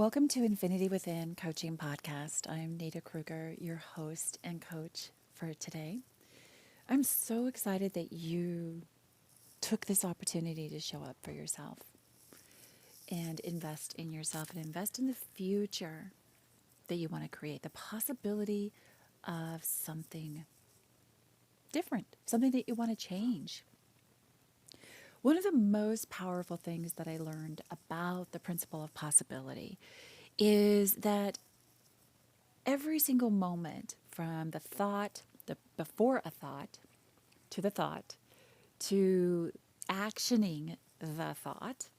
Welcome to Infinity Within Coaching Podcast. I'm Nita Kruger, your host and coach for today. I'm so excited that you took this opportunity to show up for yourself and invest in yourself and invest in the future that you want to create, the possibility of something different, something that you want to change. One of the most powerful things that I learned about the principle of possibility is that every single moment from the thought, the before a thought, to the thought, to actioning the thought,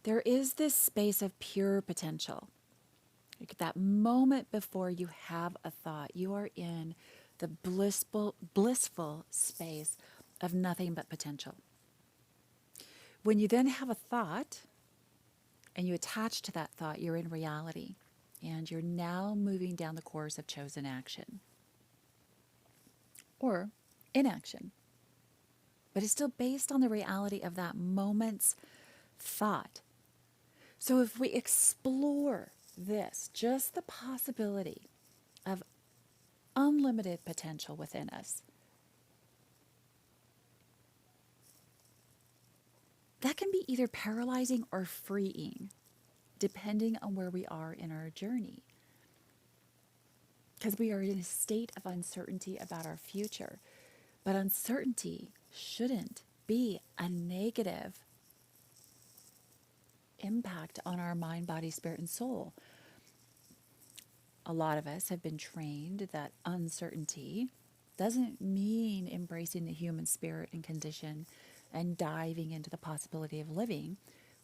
there is this space of pure potential. Like that moment before you have a thought, you are in the blissful space of nothing but potential. When you then have a thought and you attach to that thought, you're in reality and you're now moving down the course of chosen action or inaction. But it's still based on the reality of that moment's thought. So if we explore this, just the possibility of unlimited potential within us, that can be either paralyzing or freeing, depending on where we are in our journey. Because we are in a state of uncertainty about our future. But uncertainty shouldn't be a negative impact on our mind, body, spirit, and soul. A lot of us have been trained that uncertainty doesn't mean embracing the human spirit and condition and diving into the possibility of living.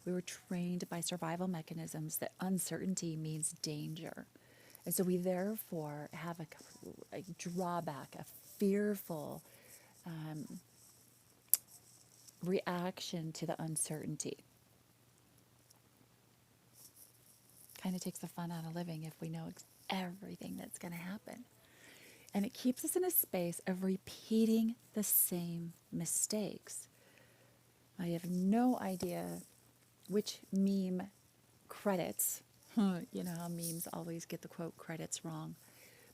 We were trained by survival mechanisms that uncertainty means danger. And so we therefore have a drawback, a fearful reaction to the uncertainty. Kind of takes the fun out of living if we know everything that's going to happen. And it keeps us in a space of repeating the same mistakes. I have no idea which meme credits. You know how memes always get the quote credits wrong.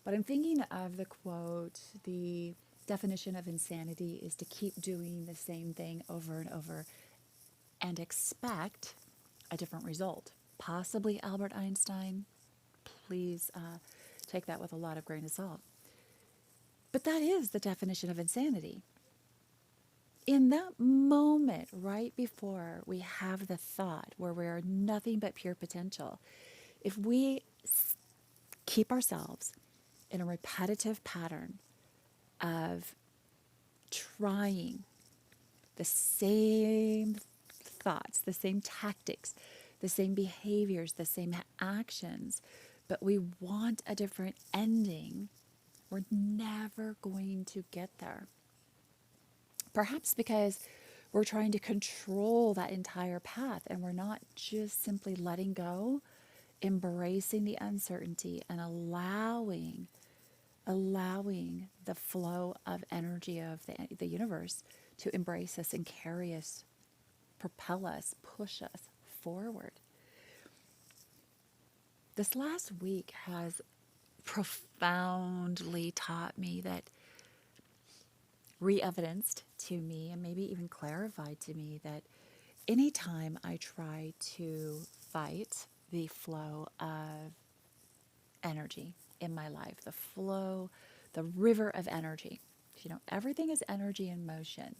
But I'm thinking of the quote, the definition of insanity is to keep doing the same thing over and over and expect a different result. Possibly Albert Einstein. Please take that with a lot of grain of salt. But that is the definition of insanity. In that moment, right before we have the thought where we are nothing but pure potential, if we keep ourselves in a repetitive pattern of trying the same thoughts, the same tactics, the same behaviors, the same actions, but we want a different ending, we're never going to get there. Perhaps because we're trying to control that entire path and we're not just simply letting go, embracing the uncertainty and allowing the flow of energy of the universe to embrace us and carry us, propel us, push us forward. This last week has profoundly taught me that, re-evidenced to me and maybe even clarified to me that anytime I try to fight the flow of energy in my life, the flow, the river of energy, everything is energy in motion.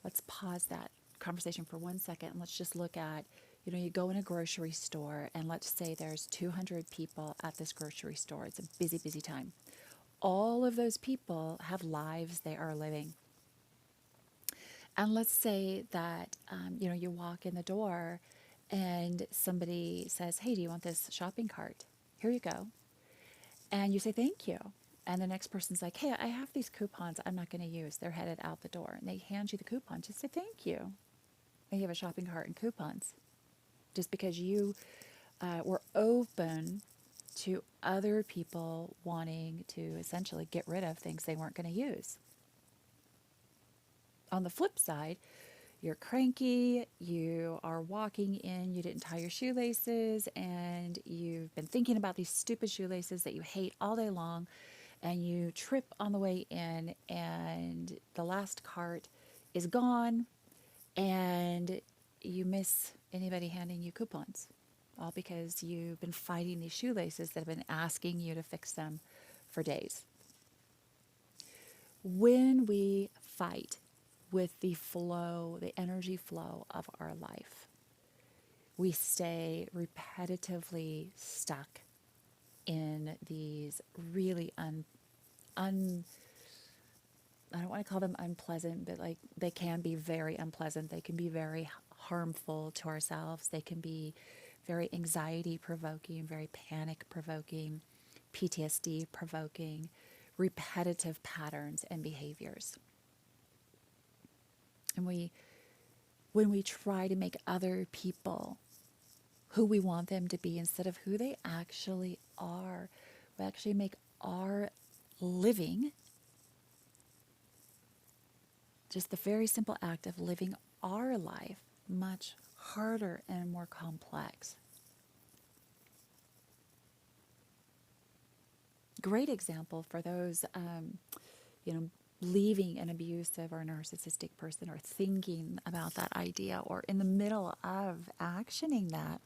Let's pause that conversation for 1 second and let's just look at, you go in a grocery store and let's say there's 200 people at this grocery store. It's a busy, busy time. All of those people have lives they are living. And let's say that, you walk in the door and somebody says, hey, do you want this shopping cart? Here you go. And you say, thank you. And the next person's like, hey, I have these coupons I'm not going to use. They're headed out the door. And they hand you the coupons. Just say, thank you. And you have a shopping cart and coupons. Just because you were open to other people wanting to essentially get rid of things they weren't going to use. On the flip side, You're cranky, you are walking in, you didn't tie your shoelaces, and you've been thinking about these stupid shoelaces that you hate all day long, and you trip on the way in, and the last cart is gone, and you miss anybody handing you coupons, all because you've been fighting these shoelaces that have been asking you to fix them for days. When we fight with the flow, the energy flow of our life, we stay repetitively stuck in these really I don't want to call them unpleasant, but like they can be very unpleasant. They can be very harmful to ourselves. They can be very anxiety provoking, very panic provoking, PTSD provoking, repetitive patterns and behaviors. And when we try to make other people who we want them to be instead of who they actually are, we actually make our living, just the very simple act of living our life, much harder and more complex. Great example for those, leaving an abusive or narcissistic person or thinking about that idea or in the middle of actioning that.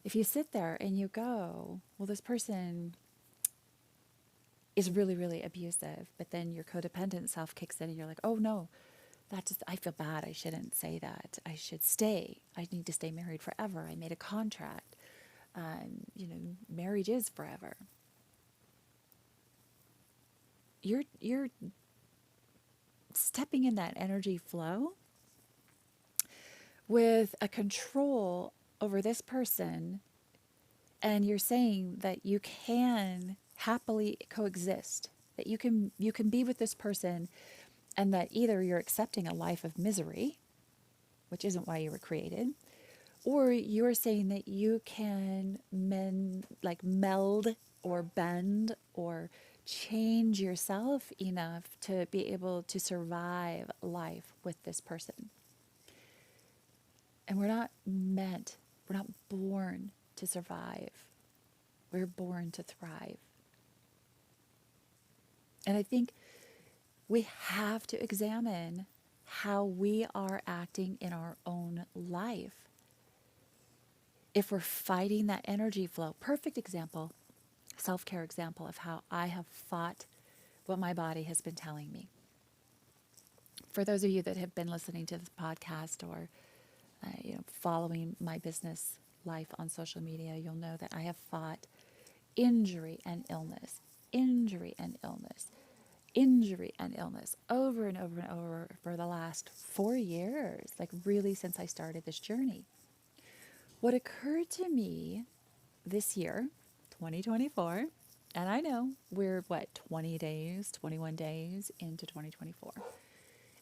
If you sit there and you go, well, this person is really, really abusive, but then your codependent self kicks in and you're like, oh no, I feel bad. I shouldn't say that. I should stay. I need to stay married forever. I made a contract. Marriage is forever. You're stepping in that energy flow with a control over this person, and you're saying that you can happily coexist, that you can be with this person, and that either you're accepting a life of misery, which isn't why you were created, or you're saying that you can meld or bend or change yourself enough to be able to survive life with this person. And we're not born to survive. We're born to thrive. And I think we have to examine how we are acting in our own life. If we're fighting that energy flow, perfect example, self-care example of how I have fought what my body has been telling me. For those of you that have been listening to this podcast or following my business life on social media, you'll know that I have fought injury and illness, injury and illness, injury and illness over and over and over for the last 4 years, like really since I started this journey. What occurred to me this year, 2024, and I know we're 21 days into 2024.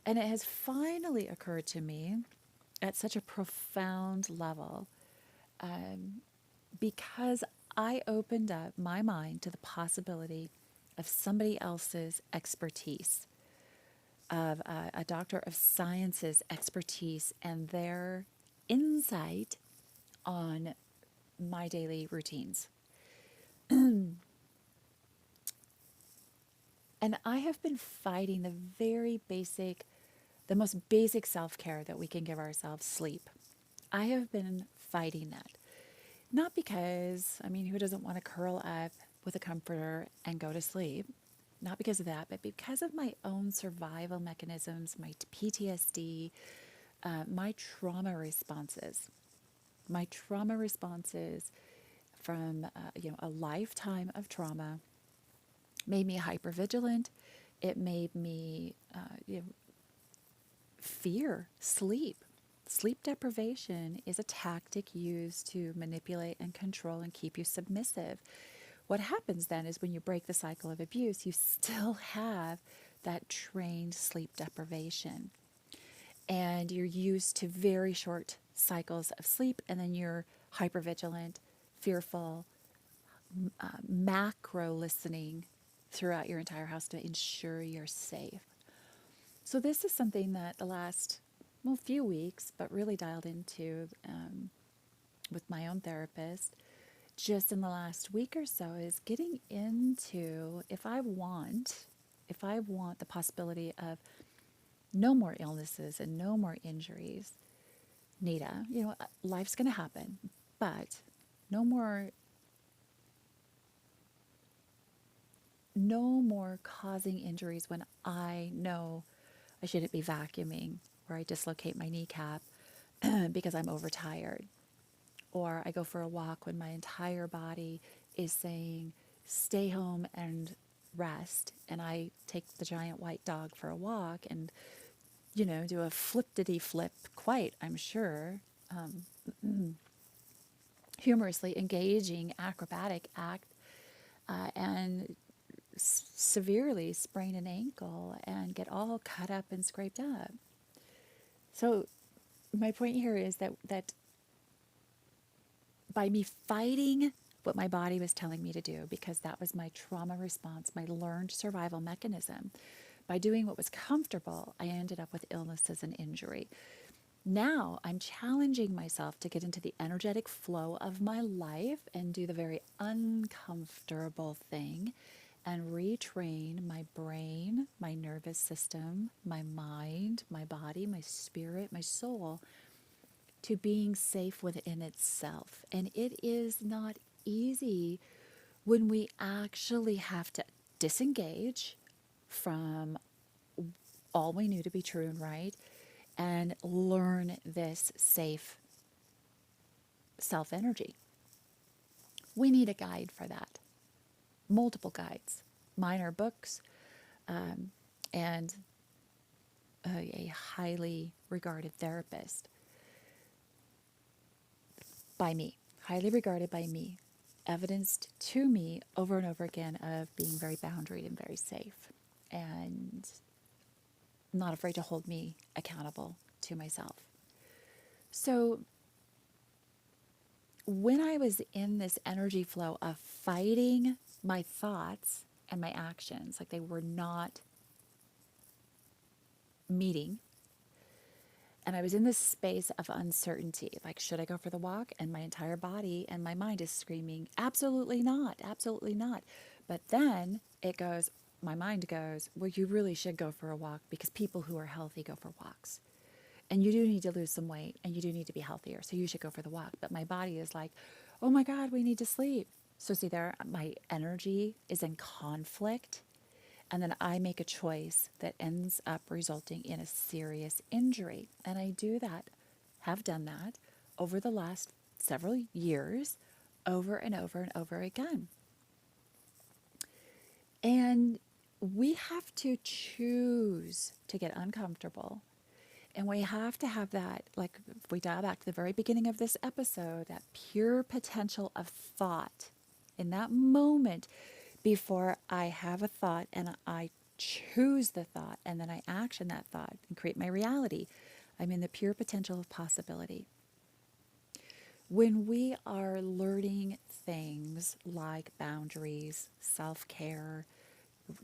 And it has finally occurred to me at such a profound level because I opened up my mind to the possibility of somebody else's expertise, of a doctor of science's expertise and their insight on my daily routines. And I have been fighting the most basic self-care that we can give ourselves, sleep. I have been fighting that. Not because, who doesn't want to curl up with a comforter and go to sleep? Not because of that, but because of my own survival mechanisms, my PTSD, my trauma responses. My trauma responses from a lifetime of trauma made me hypervigilant. It made me fear sleep. Sleep deprivation is a tactic used to manipulate and control and keep you submissive. What happens then is when you break the cycle of abuse, you still have that trained sleep deprivation. And you're used to very short cycles of sleep, and then you're hypervigilant, fearful, macro listening throughout your entire house to ensure you're safe. So this is something that the last well, few weeks, but really dialed into with my own therapist just in the last week or so is getting into if I want the possibility of no more illnesses and no more injuries, Nita, life's going to happen, but no more no more causing injuries when I know I shouldn't be vacuuming or I dislocate my kneecap because I'm overtired. Or I go for a walk when my entire body is saying, stay home and rest. And I take the giant white dog for a walk and, do a flip-diddy-flip, quite, I'm sure, humorously engaging acrobatic act and severely sprain an ankle and get all cut up and scraped up. So my point here is that by me fighting what my body was telling me to do, because that was my trauma response, my learned survival mechanism, by doing what was comfortable, I ended up with illnesses and injury. Now I'm challenging myself to get into the energetic flow of my life and do the very uncomfortable thing and retrain my brain, my nervous system, my mind, my body, my spirit, my soul to being safe within itself. And it is not easy when we actually have to disengage from all we knew to be true and right and learn this safe self energy. We need a guide for that. Multiple guides. Mine are books and a highly regarded therapist by me, highly regarded by me, evidenced to me over and over again of being very boundaried and very safe and not afraid to hold me accountable to myself. So when I was in this energy flow of fighting my thoughts and my actions, like they were not meeting, and I was in this space of uncertainty, like, should I go for the walk? And my entire body and my mind is screaming, absolutely not, absolutely not. But then my mind goes, well, you really should go for a walk because people who are healthy go for walks. And you do need to lose some weight and you do need to be healthier. So you should go for the walk. But my body is like, oh my God, we need to sleep. So see there, my energy is in conflict. And then I make a choice that ends up resulting in a serious injury. And I have done that over the last several years, over and over and over again. And we have to choose to get uncomfortable. And we have to have that, like if we dial back to the very beginning of this episode, that pure potential of thought in that moment before I have a thought and I choose the thought and then I action that thought and create my reality. I'm in the pure potential of possibility. When we are learning things like boundaries, self-care,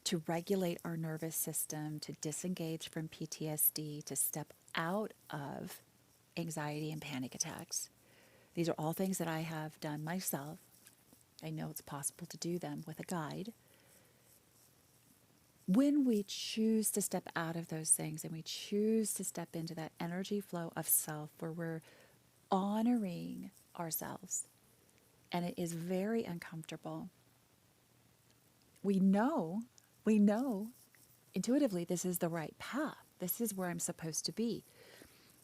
to regulate our nervous system, to disengage from PTSD, to step out of anxiety and panic attacks. These are all things that I have done myself. I know it's possible to do them with a guide. When we choose to step out of those things and we choose to step into that energy flow of self where we're honoring ourselves, and it is very uncomfortable, we know intuitively this is the right path. This is where I'm supposed to be.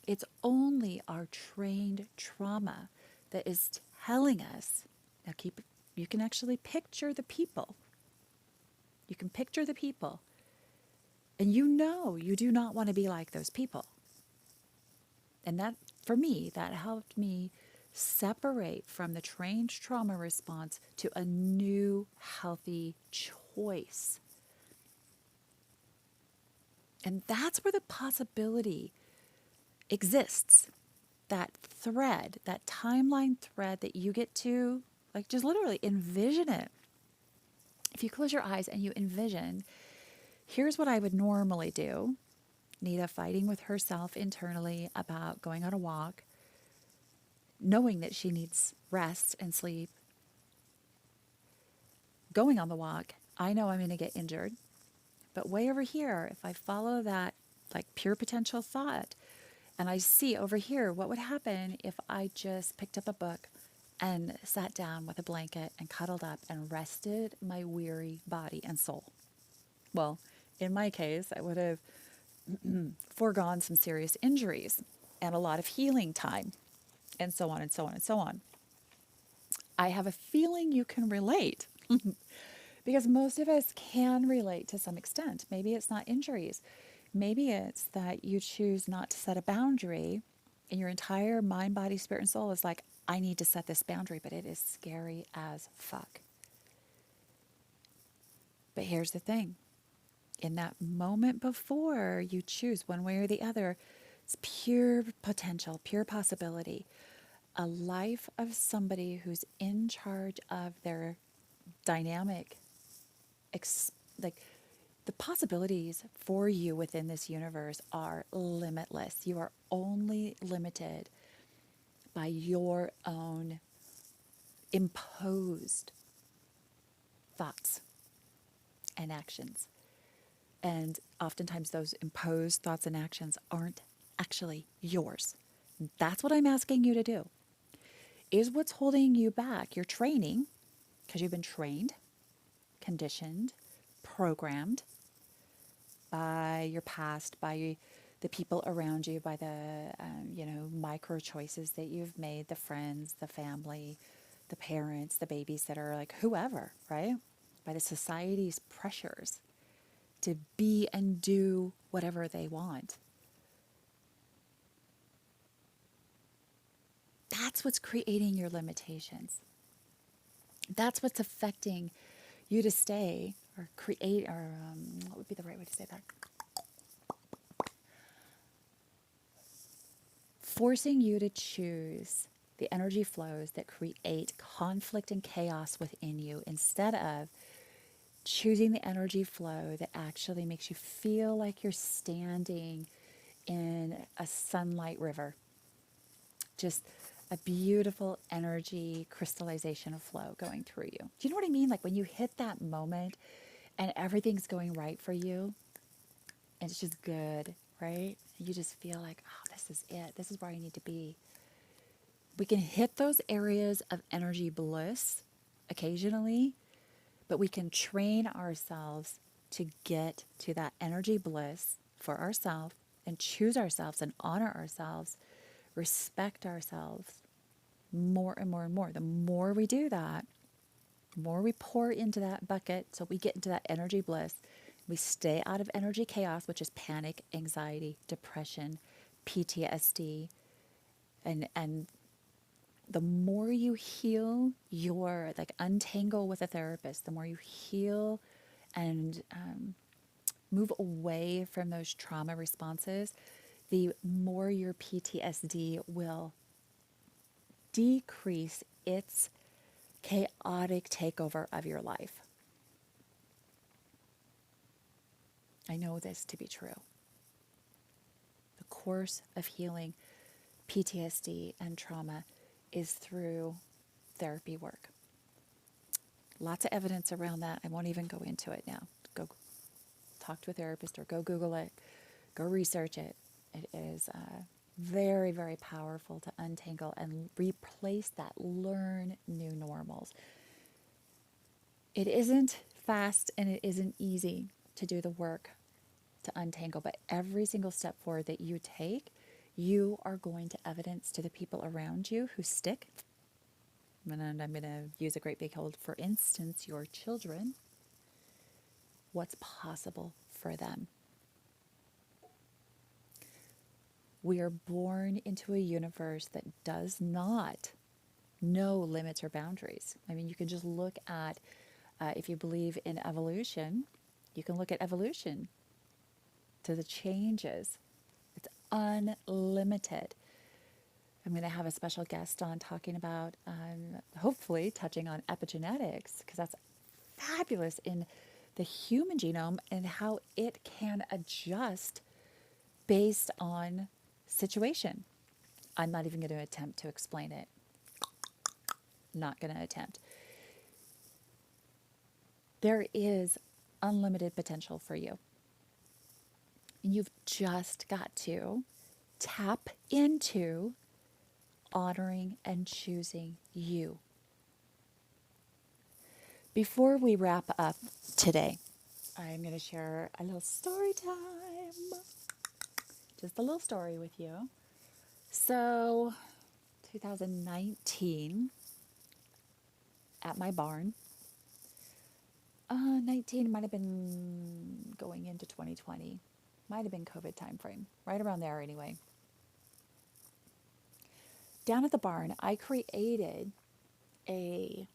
It's only our trained trauma that is telling us, now you can actually picture the people. You can picture the people. And you do not want to be like those people. And that, for me, that helped me separate from the trained trauma response to a new healthy choice. And that's where the possibility exists. That thread, that timeline thread that you get to, like, just literally envision it. If you close your eyes and you envision, here's what I would normally do. Nita fighting with herself internally about going on a walk, knowing that she needs rest and sleep, going on the walk. I know I'm going to get injured. But way over here, if I follow that like pure potential thought and I see over here, what would happen if I just picked up a book and sat down with a blanket and cuddled up and rested my weary body and soul? Well, in my case, I would have foregone some serious injuries and a lot of healing time and so on and so on and so on. I have a feeling you can relate because most of us can relate to some extent. Maybe it's not injuries. Maybe it's that you choose not to set a boundary and your entire mind, body, spirit, and soul is like, I need to set this boundary, but it is scary as fuck. But here's the thing. In that moment before you choose one way or the other, it's pure potential, pure possibility. A life of somebody who's in charge of their dynamic, like the possibilities for you within this universe are limitless. You are only limited by your own imposed thoughts and actions. And oftentimes those imposed thoughts and actions aren't actually yours. That's what I'm asking you to do. Is what's holding you back your training, because you've been trained, conditioned, programmed by your past, by the people around you, by the micro choices that you've made, the friends, the family, the parents, the babysitter, like whoever, right? By the society's pressures to be and do whatever they want. That's what's creating your limitations. That's what's affecting you to stay or create, or what would be the right way to say that? Forcing you to choose the energy flows that create conflict and chaos within you instead of choosing the energy flow that actually makes you feel like you're standing in a sunlight river. Just a beautiful energy crystallization of flow going through you. Do you know what I mean? Like when you hit that moment and everything's going right for you and it's just good, right? You just feel like, oh, this is it. This is where I need to be. We can hit those areas of energy bliss occasionally, but we can train ourselves to get to that energy bliss for ourselves and choose ourselves and honor ourselves, respect ourselves more and more and more. The more we do that, the more we pour into that bucket so we get into that energy bliss. We stay out of energy chaos, which is panic, anxiety, depression, PTSD, and the more you heal untangle with a therapist, the more you heal and move away from those trauma responses, the more your PTSD will decrease its chaotic takeover of your life. I know this to be true. The course of healing PTSD and trauma is through therapy work. Lots of evidence around that. I won't even go into it now. Go talk to a therapist or go Google it. Go research it. It is very, very powerful to untangle and replace that. Learn new normals. It isn't fast and it isn't easy to do the work to untangle, but every single step forward that you take, you are going to evidence to the people around you who stick. And I'm going to use a great big hold, for instance, your children, what's possible for them. We are born into a universe that does not know limits or boundaries. I mean, you can just look at, if you believe in evolution, you can look at evolution to the changes. It's unlimited. I'm going to have a special guest on talking about, hopefully touching on epigenetics, because that's fabulous in the human genome and how it can adjust based on situation. I'm not even going to attempt to explain it. Not going to attempt. There is unlimited potential for you. And you've just got to tap into honoring and choosing you. Before we wrap up today, I'm going to share a little story time. Just a little story with you. So, 2019, at my barn, 19 might have been going into 2020. Might have been COVID timeframe. Right around there anyway. Down at the barn, I created a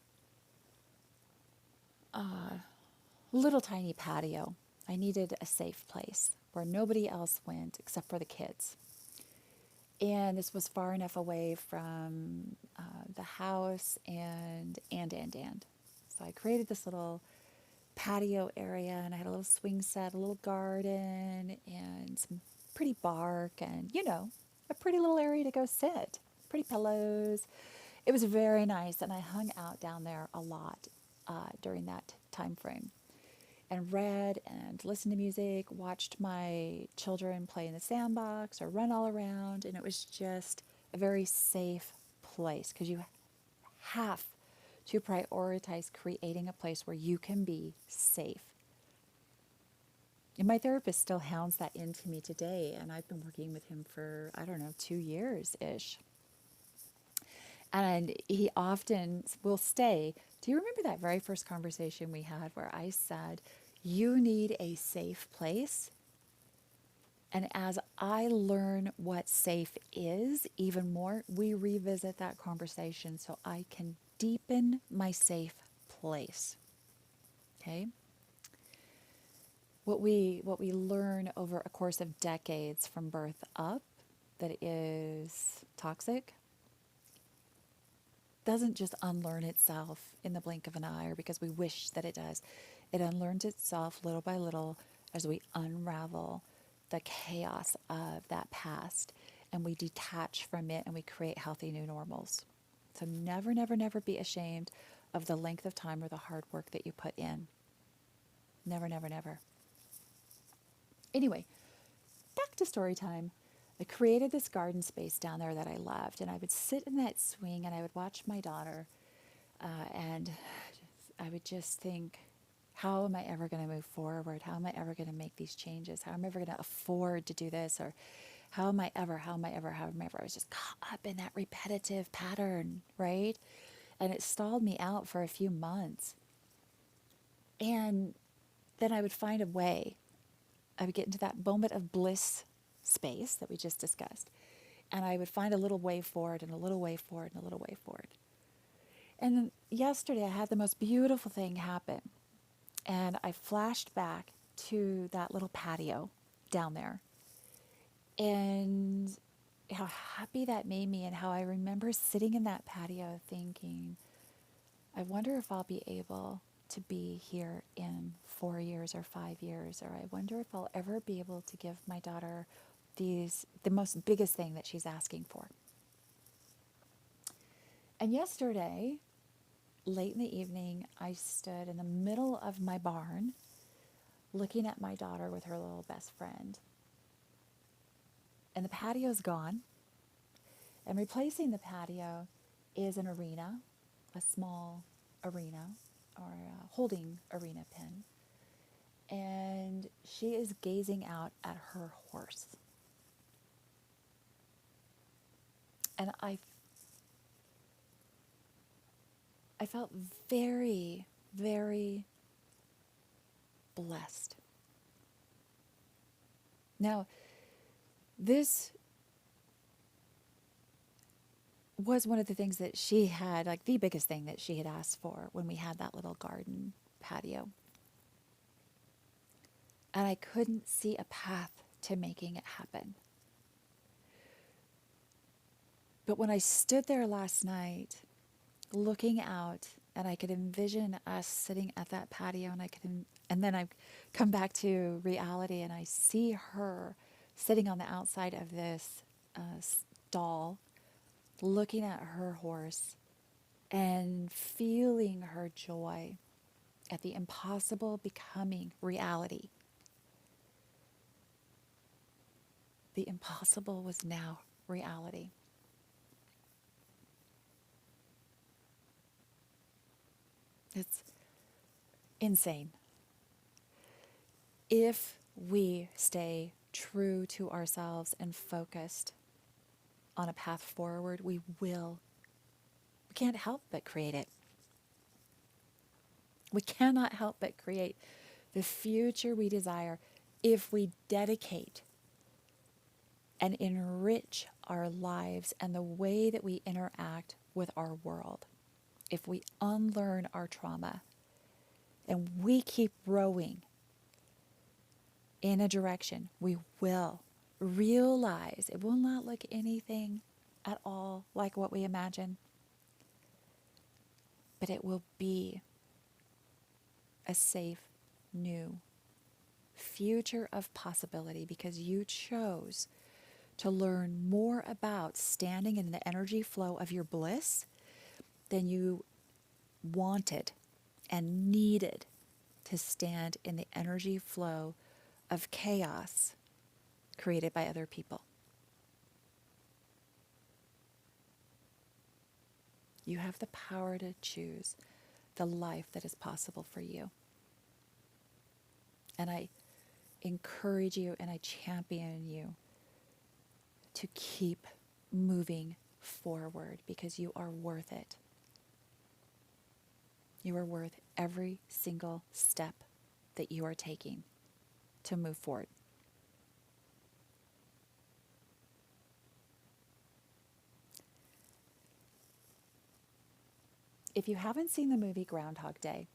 little tiny patio. I needed a safe place where nobody else went except for the kids. And this was far enough away from the house and. So I created this little patio area, and I had a little swing set, a little garden, and some pretty bark, and a pretty little area to go sit. Pretty pillows. It was very nice, and I hung out down there a lot during that time frame, and read and listened to music, watched my children play in the sandbox or run all around, and it was just a very safe place because you have to prioritize creating a place where you can be safe. And my therapist still hounds that into me today, and I've been working with him for, 2 years-ish. And he often will say, do you remember that very first conversation we had where I said, you need a safe place? And as I learn what safe is even more, we revisit that conversation so I can deepen my safe place. Okay? What we learn over a course of decades from birth up that is toxic doesn't just unlearn itself in the blink of an eye or because we wish that it does. It unlearns itself little by little as we unravel the chaos of that past and we detach from it and we create healthy new normals. So never, never, never be ashamed of the length of time or the hard work that you put in. Never, never, never. Anyway, back to story time. I created this garden space down there that I loved, and I would sit in that swing and I would watch my daughter, and I would just think, how am I ever going to move forward? How am I ever going to make these changes? How am I ever going to afford to do this? Or how am I ever? I was just caught up in that repetitive pattern, right? And it stalled me out for a few months. And then I would find a way. I would get into that moment of bliss space that we just discussed. And I would find a little way forward and a little way forward and a little way forward. And then yesterday I had the most beautiful thing happen. And I flashed back to that little patio down there. And how happy that made me and how I remember sitting in that patio thinking, I wonder if I'll be able to be here in 4 years or 5 years, or I wonder if I'll ever be able to give my daughter the most biggest thing that she's asking for. And yesterday, late in the evening, I stood in the middle of my barn looking at my daughter with her little best friend. And the patio's gone. And replacing the patio is an arena, a small arena or a holding arena pin. And she is gazing out at her horse. And I felt very, very blessed. Now, this was one of the things that she had, like the biggest thing that she had asked for when we had that little garden patio. And I couldn't see a path to making it happen. But when I stood there last night, looking out, and I could envision us sitting at that patio, and then I come back to reality, and I see her sitting on the outside of this stall, looking at her horse and feeling her joy at the impossible becoming reality. The impossible was now reality. It's insane. If we stay true to ourselves and focused on a path forward, we will. We can't help but create it. We cannot help but create the future we desire if we dedicate and enrich our lives and the way that we interact with our world. If we unlearn our trauma and we keep rowing in a direction, we will realize it will not look anything at all like what we imagine, but it will be a safe, new future of possibility because you chose to learn more about standing in the energy flow of your bliss than you wanted and needed to stand in the energy flow of chaos created by other people. You have the power to choose the life that is possible for you. And I encourage you and I champion you to keep moving forward because you are worth it. You are worth every single step that you are taking to move forward. If you haven't seen the movie Groundhog Day,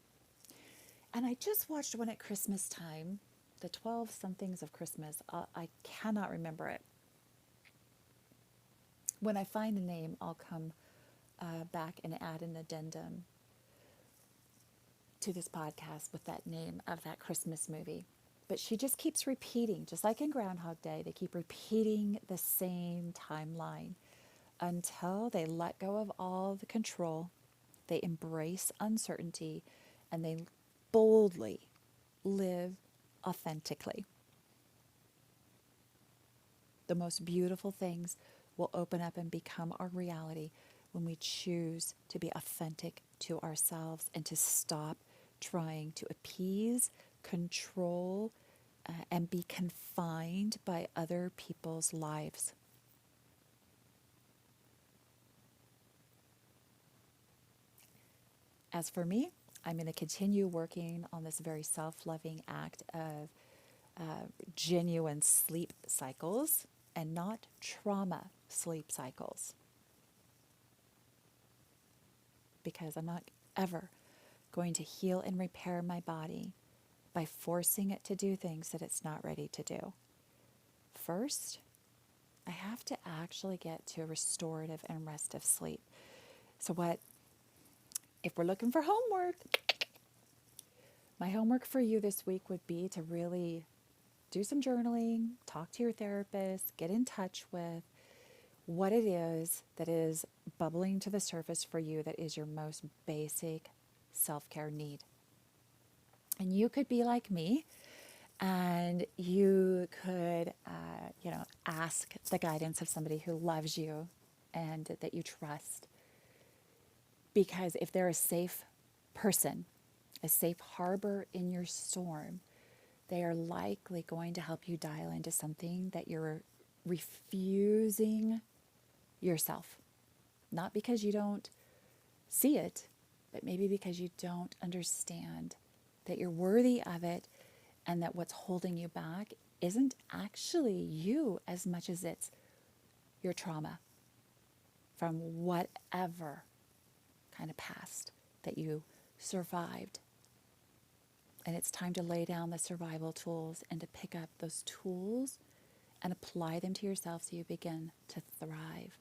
and I just watched one at Christmas time, the 12 somethings of Christmas, I cannot remember it. When I find the name, I'll come back and add an addendum to this podcast with that name of that Christmas movie. But she just keeps repeating, just like in Groundhog Day, they keep repeating the same timeline until they let go of all the control, they embrace uncertainty, and they boldly live authentically. The most beautiful things will open up and become our reality when we choose to be authentic to ourselves and to stop trying to appease, control, and be confined by other people's lives. As for me, I'm going to continue working on this very self-loving act of genuine sleep cycles and not trauma sleep cycles. Because I'm not ever going to heal and repair my body by forcing it to do things that it's not ready to do. First, I have to actually get to a restorative and restive sleep. So if we're looking for homework, my homework for you this week would be to really do some journaling, talk to your therapist, get in touch with what it is that is bubbling to the surface for you that is your most basic self-care need. And you could be like me and you could, ask the guidance of somebody who loves you and that you trust. Because if they're a safe person, a safe harbor in your storm, they are likely going to help you dial into something that you're refusing yourself. Not because you don't see it, but maybe because you don't understand that you're worthy of it and that what's holding you back isn't actually you as much as it's your trauma from whatever kind of past that you survived. And it's time to lay down the survival tools and to pick up those tools and apply them to yourself so you begin to thrive.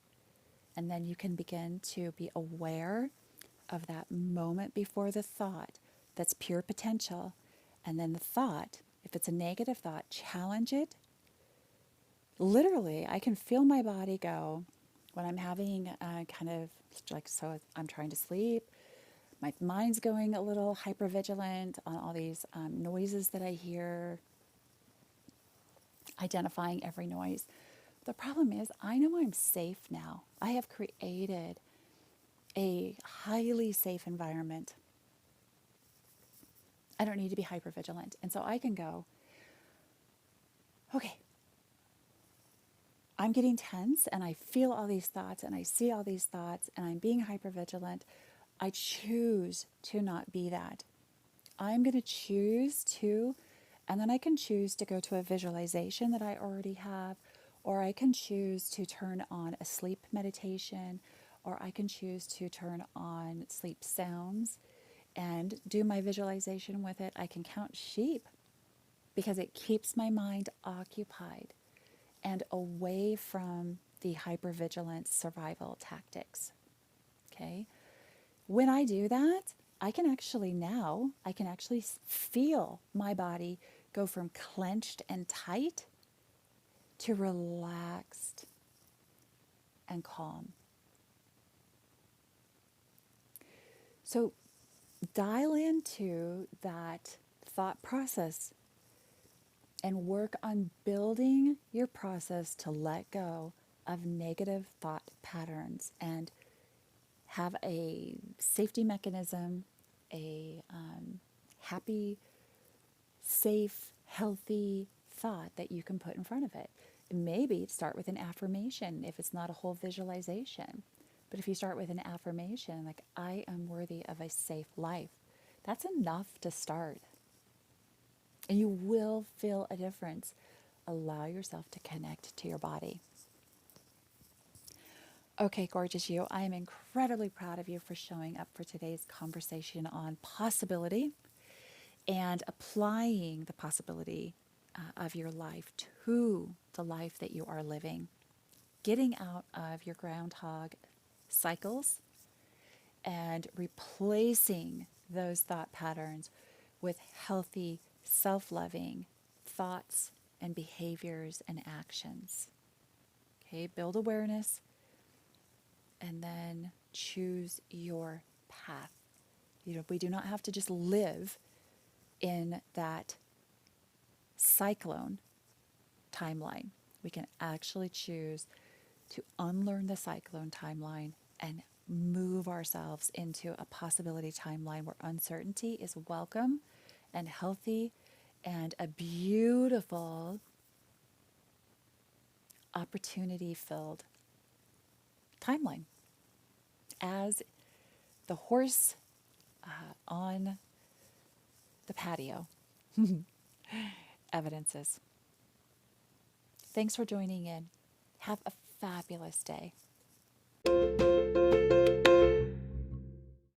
And then you can begin to be aware of that moment before the thought that's pure potential. And then the thought, if it's a negative thought, challenge it Literally, I can feel my body go when I'm having kind of like, so I'm trying to sleep. My mind's going a little hypervigilant on all these noises that I hear, identifying every noise. The problem is, I know I'm safe now. I have created a highly safe environment. I don't need to be hypervigilant. And so I can go, okay, I'm getting tense and I feel all these thoughts and I see all these thoughts and I'm being hypervigilant. I choose to not be that. I'm going to choose to, and then I can choose to go to a visualization that I already have, or I can choose to turn on a sleep meditation, or I can choose to turn on sleep sounds and do my visualization with it. I can count sheep because it keeps my mind occupied and away from the hypervigilant survival tactics. Okay? When I do that, I can actually feel my body go from clenched and tight to relaxed and calm. So dial into that thought process and work on building your process to let go of negative thought patterns and have a safety mechanism, a happy, safe, healthy thought that you can put in front of it. Maybe start with an affirmation if it's not a whole visualization. But if you start with an affirmation like, I am worthy of a safe life, that's enough to start. And you will feel a difference. Allow yourself to connect to your body. Okay, gorgeous you. I am incredibly proud of you for showing up for today's conversation on possibility and applying the possibility of your life to the life that you are living. Getting out of your groundhog cycles and replacing those thought patterns with healthy, self-loving thoughts and behaviors and actions. Okay, build awareness and then choose your path. We do not have to just live in that cyclone timeline. We can actually choose to unlearn the cyclone timeline and move ourselves into a possibility timeline where uncertainty is welcome and healthy and a beautiful, opportunity filled timeline. As the horse on the patio evidences. Thanks for joining in. Have a fabulous day.